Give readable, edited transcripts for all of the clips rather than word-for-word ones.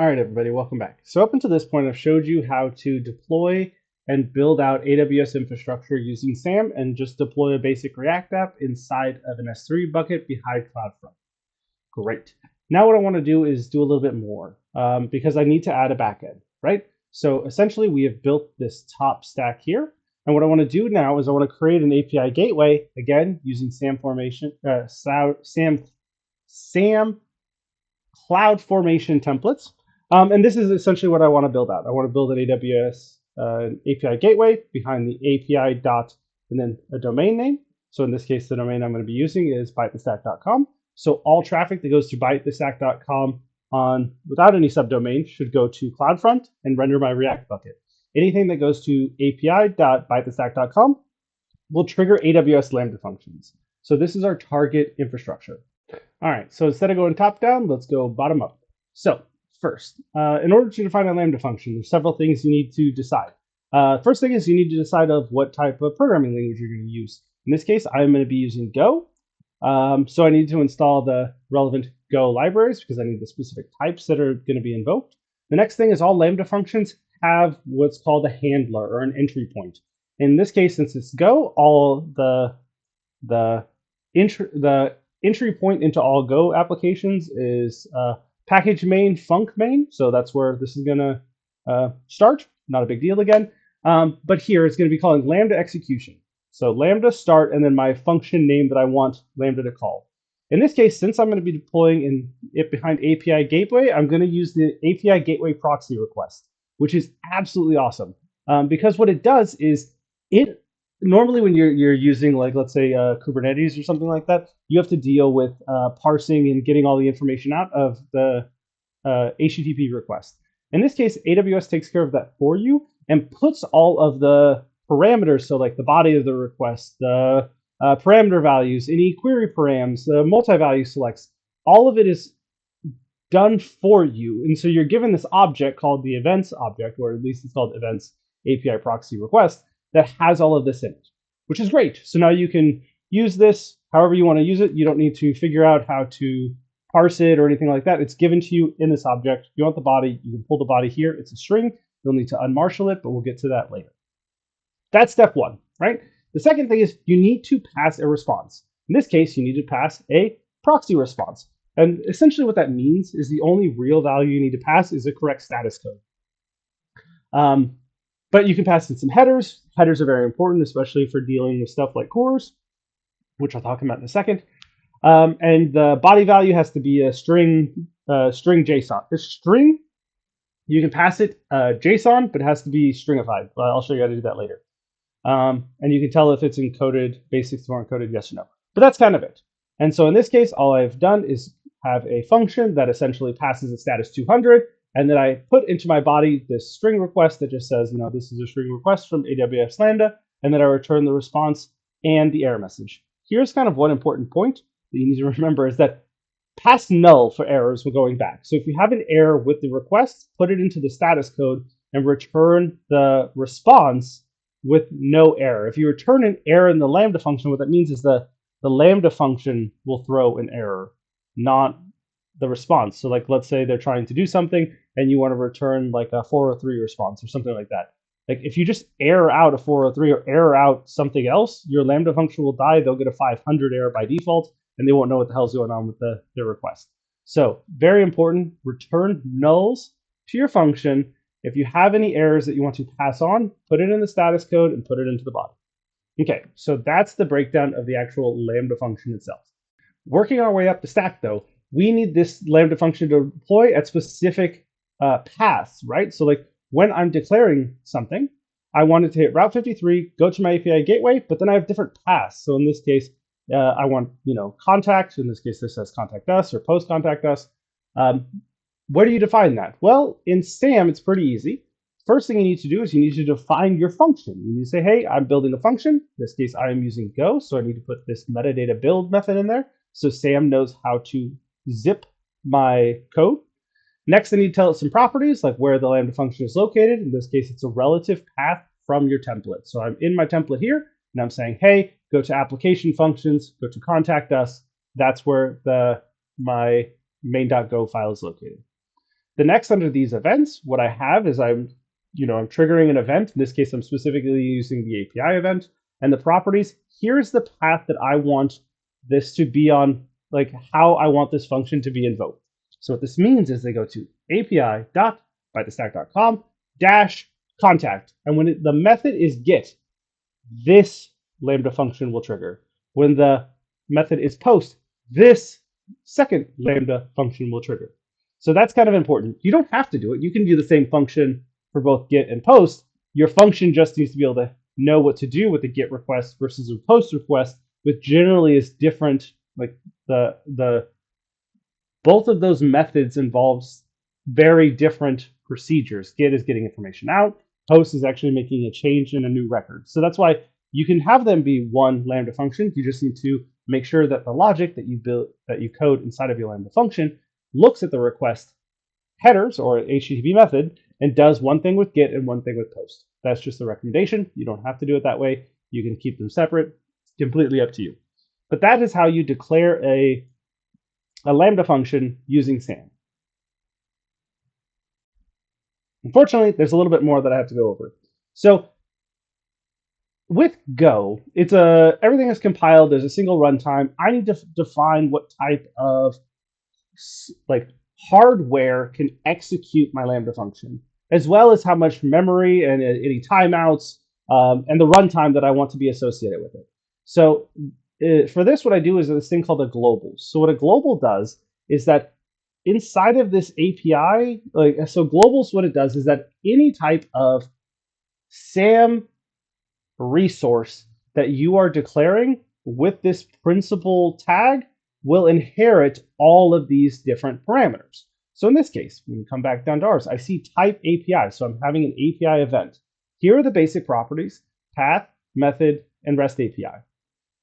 All right, everybody, welcome back. So up until this point, I've showed you how to deploy and build out AWS infrastructure using SAM and just deploy a basic React app inside of an S3 bucket behind CloudFront. Great. Now what I want to do is do a little bit more because I need to add a backend, right? So essentially, we have built this top stack here. And what I want to do now is I want to create an API gateway, again, using SAM CloudFormation templates. And this is essentially what I want to build out. I want to build an AWS API gateway behind the API dot and then a domain name. So in this case, the domain I'm going to be using is bytethestack.com. So all traffic that goes to bytethestack.com on without any subdomain should go to CloudFront and render my React bucket. Anything that goes to api.bytethestack.com will trigger AWS Lambda functions. So this is our target infrastructure. All right, so instead of going top down, let's go bottom up. So first, in order to define a Lambda function, there's several things you need to decide. First thing is you need to decide of what type of programming language you're going to use. In this case, I'm going to be using Go. So I need to install the relevant Go libraries because I need the specific types that are going to be invoked. The next thing is all Lambda functions have what's called a handler or an entry point. In this case, since it's Go, all the entry point into all Go applications is package main func main. So that's where this is going to start. Not a big deal again. But here it's going to be calling Lambda execution. So Lambda start and then my function name that I want Lambda to call. In this case, since I'm going to be deploying it behind API Gateway, I'm going to use the API Gateway proxy request, which is absolutely awesome. Because what it does is it normally when you're using, like, let's say Kubernetes or something like that, you have to deal with parsing and getting all the information out of the HTTP request. In this case, AWS takes care of that for you and puts all of the parameters, so like the body of the request, the parameter values, any query params, the multi-value selects, all of it is done for you. And so you're given this object called the events object, or at least it's called events API proxy request, that has all of this in it, which is great. So now you can use this however you want to use it. You don't need to figure out how to parse it or anything like that. It's given to you in this object. If you want the body, you can pull the body here. It's a string. You'll need to unmarshal it, but we'll get to that later. That's step one, right? The second thing is you need to pass a response. In this case, you need to pass a proxy response. And essentially what that means is the only real value you need to pass is a correct status code. But you can pass in some headers. Headers are very important, especially for dealing with stuff like cores, which I'll talk about in a second. And the body value has to be a string JSON. A string, you can pass it JSON, but it has to be stringified. I'll show you how to do that later. And you can tell if it's encoded, basics or encoded, yes or no. But that's kind of it. And so in this case, all I've done is have a function that essentially passes a status 200, and then I put into my body this string request that just says, this is a string request from AWS Lambda, and then I return the response and the error message. Here's kind of one important point that you need to remember is that pass null for errors when going back. So if you have an error with the request, put it into the status code and return the response with no error. If you return an error in the Lambda function, what that means is the Lambda function will throw an error, not the response. So like, let's say they're trying to do something and you want to return like a 403 response or something like that. Like if you just error out a 403 or error out something else, your Lambda function will die. They'll get a 500 error by default and they won't know what the hell's going on with their request. So very important, return nulls to your function. If you have any errors that you want to pass on, put it in the status code and put it into the body. Okay, so that's the breakdown of the actual Lambda function itself. Working our way up the stack, though, we need this Lambda function to deploy at specific paths, right? So like when I'm declaring something, I want it to hit Route 53, go to my API gateway, but then I have different paths. So in this case, I want contact. In this case, this says contact us or post contact us. Where do you define that? Well, in SAM, it's pretty easy. First thing you need to do is you need to define your function. You need to say, hey, I'm building a function. In this case, I am using Go, so I need to put this metadata build method in there so SAM knows how to zip my code. Next, I need to tell it some properties, like where the Lambda function is located. In this case, it's a relative path from your template. So I'm in my template here, and I'm saying, hey, go to application functions, go to contact us. That's where my main.go file is located. The next under these events, what I have is I'm triggering an event. In this case, I'm specifically using the API event and the properties. Here's the path that I want this to be on, like how I want this function to be invoked. So what this means is they go to api.bythestack.com -contact. And when the method is get, this Lambda function will trigger. When the method is post, this second Lambda function will trigger. So that's kind of important. You don't have to do it. You can do the same function for both get and post. Your function just needs to be able to know what to do with the get request versus a post request, which generally is different. Like the both of those methods involves very different procedures. Get is getting information out. Post is actually making a change in a new record. So that's why you can have them be one Lambda function. You just need to make sure that the logic that you build, that you code inside of your Lambda function, looks at the request headers or HTTP method and does one thing with get and one thing with post. That's just the recommendation. You don't have to do it that way. You can keep them separate. It's completely up to you. But that is how you declare a Lambda function using SAM. Unfortunately, there's a little bit more that I have to go over. So with Go, it's everything is compiled. There's a single runtime. I need to define what type of hardware can execute my Lambda function, as well as how much memory and any timeouts and the runtime that I want to be associated with it. So for this, what I do is this thing called a global. So what a global does is that inside of this API, so globals, what it does is that any type of SAM resource that you are declaring with this principal tag will inherit all of these different parameters. So in this case, when we come back down to ours, I see type API. So I'm having an API event. Here are the basic properties: path, method, and REST API.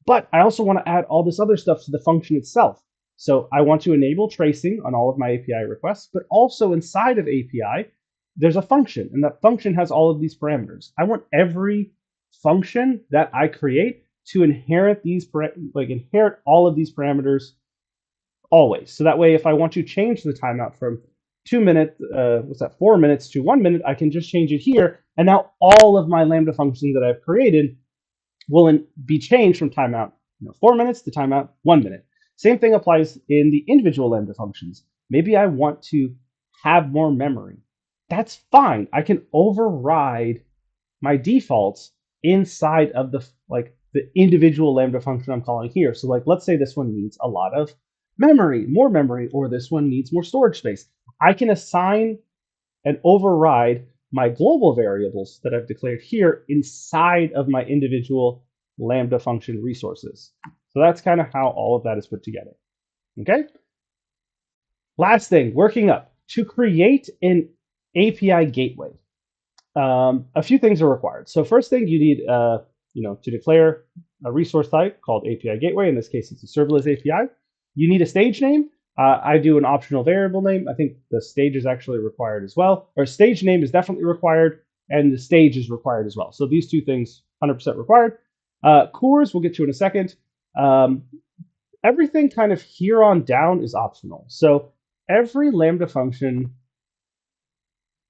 But I also want to add all this other stuff to the function itself. So I want to enable tracing on all of my API requests, but also inside of API, there's a function, and that function has all of these parameters. I want every function that I create to inherit inherit all of these parameters always. So that way, if I want to change the timeout from 4 minutes to 1 minute, I can just change it here. And now all of my Lambda functions that I've created will be changed from timeout 4 minutes to timeout 1 minute. Same thing applies in the individual Lambda functions. Maybe I want to have more memory. That's fine. I can override my defaults inside of the individual Lambda function I'm calling here. So let's say this one needs a lot of memory, more memory, or this one needs more storage space. I can assign and override my global variables that I've declared here inside of my individual Lambda function resources. So that's kind of how all of that is put together. Okay. Last thing, working up to create an API gateway. A few things are required. So first thing, you need to declare a resource type called API Gateway. In this case, it's a serverless API. You need a stage name. I do an optional variable name. I think the stage is actually required as well. Or stage name is definitely required, and the stage is required as well. So these two things, 100% required. CORS, we'll get to in a second. Everything kind of here on down is optional. So every Lambda function,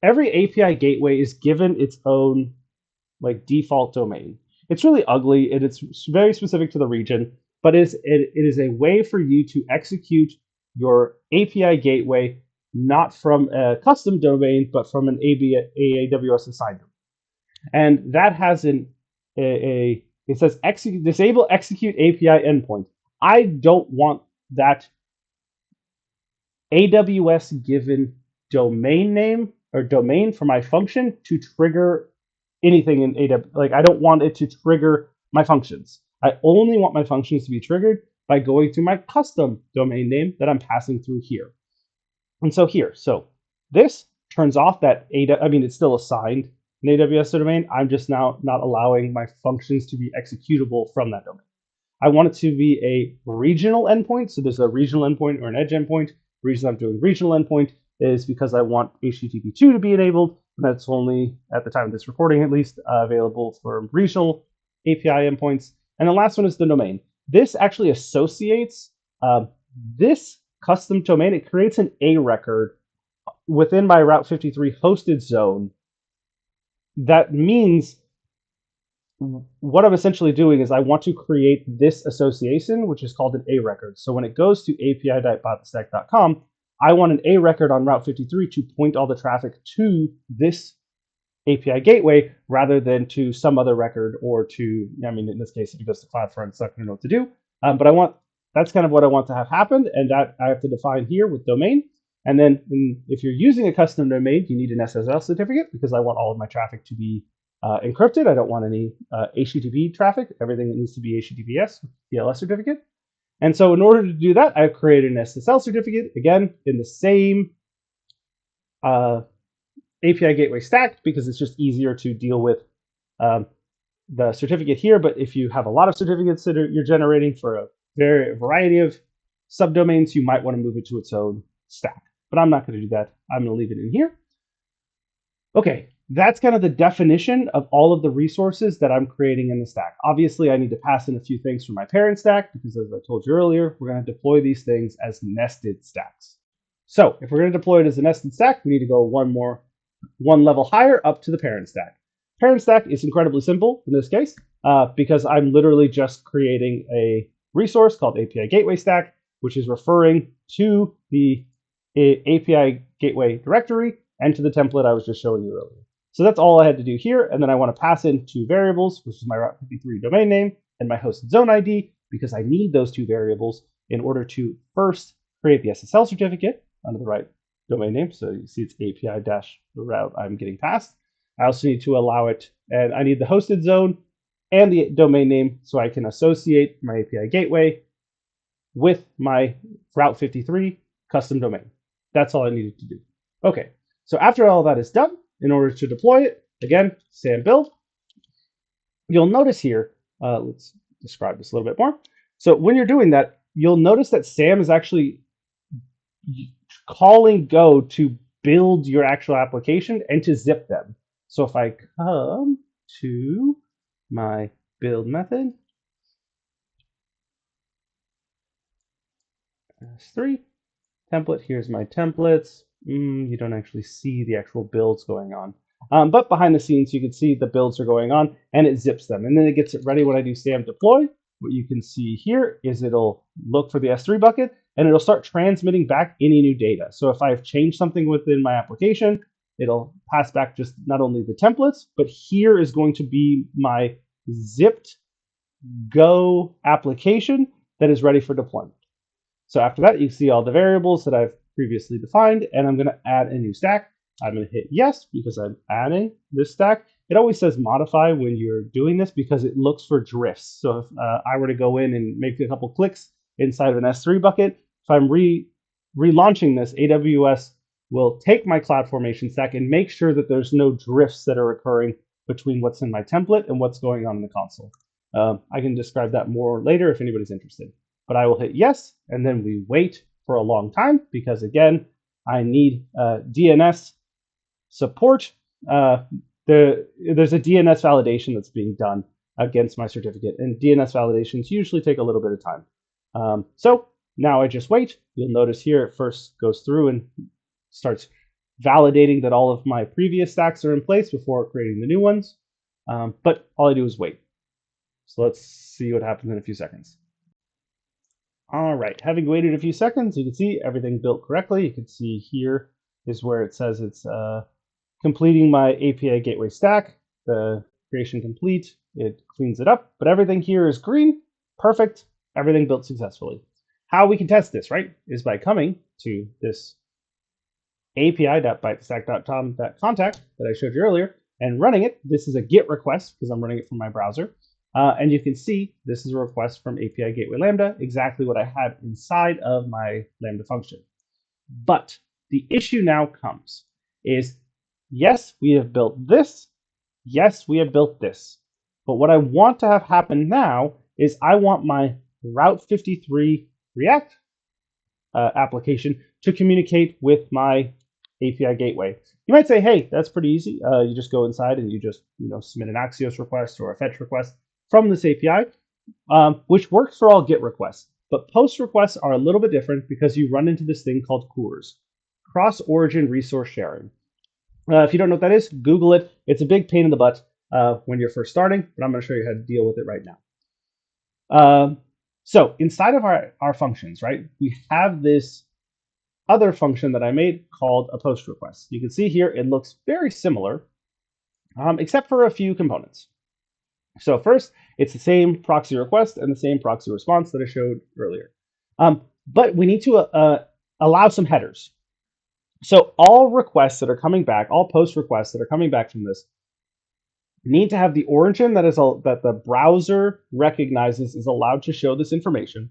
every API gateway is given its own default domain. It's really ugly, and it's very specific to the region, but it is a way for you to execute your API gateway not from a custom domain, but from an AWS assigned domain. And that has it says disable execute API endpoint. I don't want that AWS given domain name or domain for my function to trigger anything in AWS. I don't want it to trigger my functions. I only want my functions to be triggered by going to my custom domain name that I'm passing through here. And so this turns off that it's still assigned an AWS domain. I'm just now not allowing my functions to be executable from that domain. I want it to be a regional endpoint. So there's a regional endpoint or an edge endpoint. The reason I'm doing regional endpoint is because I want HTTP2 to be enabled. And that's only, at the time of this recording at least, available for regional API endpoints. And the last one is the domain. This actually associates this custom domain. It creates an A record within my Route 53 hosted zone, that means what I'm essentially doing is I want to create this association, which is called an A record. So when it goes to api.bytestack.com, I want an A record on Route 53 to point all the traffic to this API gateway rather than to some other record or to, I mean, in this case, if it goes to CloudFront, it's not going to know what to do. But that's kind of what I want to have happen. And that I have to define here with domain. And then if you're using a custom domain, you need an SSL certificate because I want all of my traffic to be encrypted. I don't want any HTTP traffic. Everything needs to be HTTPS with TLS certificate. And so in order to do that, I've created an SSL certificate, again, in the same API Gateway stack because it's just easier to deal with the certificate here. But if you have a lot of certificates that you're generating for a variety of subdomains, you might want to move it to its own stack. But I'm not going to do that. I'm going to leave it in here. Okay, that's kind of the definition of all of the resources that I'm creating in the stack. Obviously, I need to pass in a few things from my parent stack because, as I told you earlier, we're going to deploy these things as nested stacks. So if we're going to deploy it as a nested stack, we need to go one level higher up to the parent stack. Parent stack is incredibly simple in this case because I'm literally just creating a resource called API Gateway stack, which is referring to the API Gateway directory and to the template I was just showing you earlier. So that's all I had to do here. And then I want to pass in two variables, which is my Route 53 domain name and my hosted zone ID, because I need those two variables in order to first create the SSL certificate under the right domain name. So you see it's API dash the route I'm getting past. I also need to allow it, and I need the hosted zone and the domain name so I can associate my API gateway with my Route 53 custom domain. That's all I needed to do. Okay, so after all that is done, in order to deploy it, again, SAM build. You'll notice here, let's describe this a little bit more. So when you're doing that, you'll notice that SAM is actually calling Go to build your actual application and to zip them. So if I come to my build method, S3, template, here's my templates. You don't actually see the actual builds going on. But behind the scenes, you can see the builds are going on and it zips them. And then it gets it ready when I do SAM deploy. What you can see here is it'll look for the S3 bucket and it'll start transmitting back any new data. So if I've changed something within my application, it'll pass back just not only the templates, but here is going to be my zipped Go application that is ready for deployment. So after that, you see all the variables that I've previously defined, and I'm going to add a new stack. I'm going to hit yes because I'm adding this stack. It always says modify when you're doing this because it looks for drifts. So if I were to go in and make a couple clicks inside of an S3 bucket, if I'm relaunching this, AWS will take my CloudFormation stack and make sure that there's no drifts that are occurring between what's in my template and what's going on in the console. I can describe that more later if anybody's interested. But I will hit yes, and then we wait for a long time because, again, I need DNS support. There's a DNS validation that's being done against my certificate, and DNS validations usually take a little bit of time. So now I just wait. You'll notice here it first goes through and starts validating that all of my previous stacks are in place before creating the new ones. But all I do is wait. So let's see what happens in a few seconds. All right, having waited a few seconds, you can see everything built correctly. You can see here is where it says it's completing my API Gateway stack. The creation complete, it cleans it up, but everything here is green, perfect, everything built successfully. How we can test this, right, is by coming to this api.bytestack.com.contact that I showed you earlier and running it. This is a GET request because I'm running it from my browser. And you can see this is a request from API Gateway Lambda, exactly what I had inside of my Lambda function. But the issue now comes is, yes, we have built this. Yes, we have built this. But what I want to have happen now is I want my Route 53 React application to communicate with my API Gateway. You might say, hey, that's pretty easy. You just go inside and you just submit an Axios request or a fetch request from this API, which works for all GET requests. But post requests are a little bit different because you run into this thing called CORS. cross-origin resource sharing. If you don't know what that is, Google it. It's a big pain in the butt when you're first starting, but I'm going to show you how to deal with it right now. So inside of our functions, right, we have this other function that I made called a post request. You can see here it looks very similar, except for a few components. So first, it's the same proxy request and the same proxy response that I showed earlier. But we need to allow some headers. So all requests that are coming back, all post requests that are coming back from this, need to have the origin that the browser recognizes is allowed to show this information,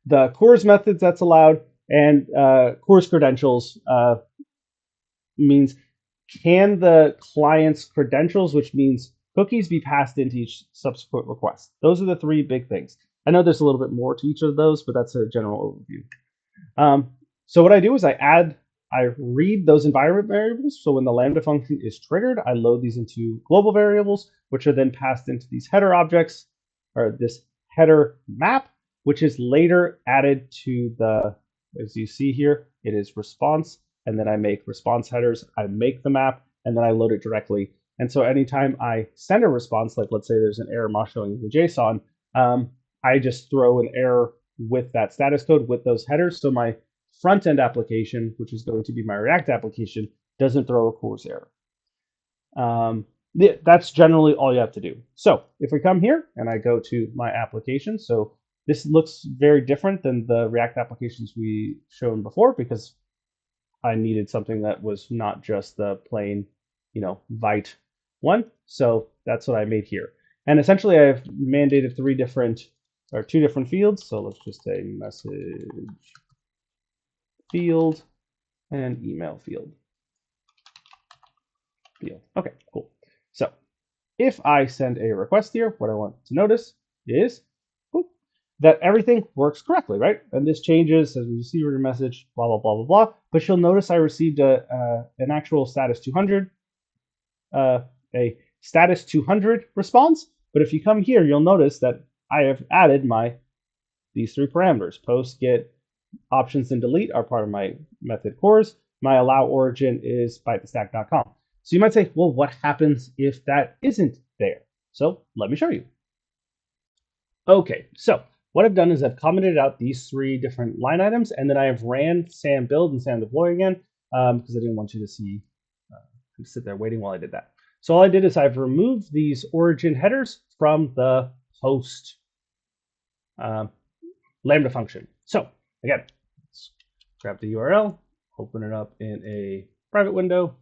the CORS methods that's allowed, and CORS credentials means can the client's credentials, which means cookies, be passed into each subsequent request. Those are the three big things. I know there's a little bit more to each of those, but that's a general overview. So what I do is I read those environment variables. So when the Lambda function is triggered, I load these into global variables, which are then passed into these header objects, or this header map, which is later added to the, as you see here, it is response. And then I make response headers, I make the map, and then I load it directly. And so anytime I send a response, like let's say there's an error not showing the JSON, I just throw an error with that status code with those headers. So my front-end application, which is going to be my React application, doesn't throw a CORS error. That's generally all you have to do. So if we come here and I go to my application, so this looks very different than the React applications we shown before because I needed something that was not just the plain, Vite one. So that's what I made here. And essentially I've mandated two different fields. So let's just say message field and email field. Okay, cool. So if I send a request here, what I want to notice is that everything works correctly, right? And this changes as we receive your message, blah, blah, blah, blah, blah. But you'll notice I received an actual status 200, a status 200 response. But if you come here, you'll notice that I have added these three parameters. Post, get, options, and delete are part of my method CORS. My allow origin is bytethestack.com. So you might say, well, what happens if that isn't there? So let me show you. Okay, so what I've done is I've commented out these three different line items, and then I have ran SAM build and SAM deploy again because I didn't want you to see sit there waiting while I did that. So all I did is I've removed these origin headers from the host Lambda function. So again, let's grab the URL, open it up in a private window,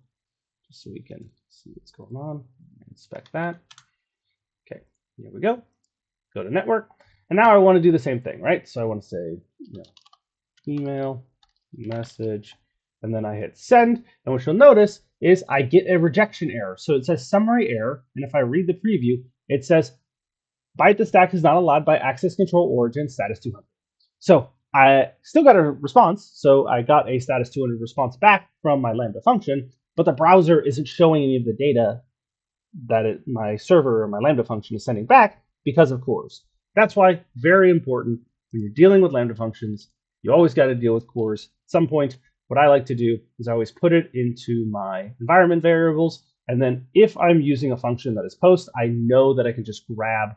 just so we can see what's going on, inspect that. Okay, here we go. Go to network. And now I want to do the same thing, right? So I want to say, email, message, and then I hit send. And what you'll notice is I get a rejection error. So it says summary error. And if I read the preview, it says byte the stack is not allowed by access control origin status 200. So I still got a response. So I got a status 200 response back from my Lambda function, but the browser isn't showing any of the data that my server or my Lambda function is sending back because of CORS. That's why very important when you're dealing with Lambda functions, you always got to deal with CORS. At some point, what I like to do is I always put it into my environment variables. And then if I'm using a function that is post, I know that I can just grab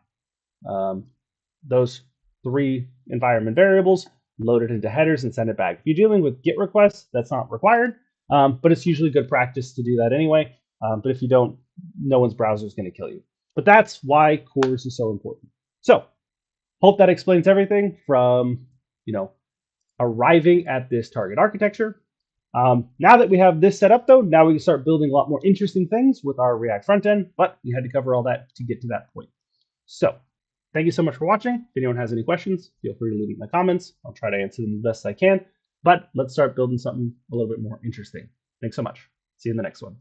those three environment variables, load it into headers, and send it back. If you're dealing with GET requests, that's not required, but it's usually good practice to do that anyway. But if you don't, no one's browser is going to kill you. But that's why CORS is so important. So hope that explains everything from, arriving at this target architecture. Now that we have this set up, though, now we can start building a lot more interesting things with our React frontend, but we had to cover all that to get to that point. So thank you so much for watching. If anyone has any questions, feel free to leave them in the comments. I'll try to answer them the best I can, but let's start building something a little bit more interesting. Thanks so much. See you in the next one.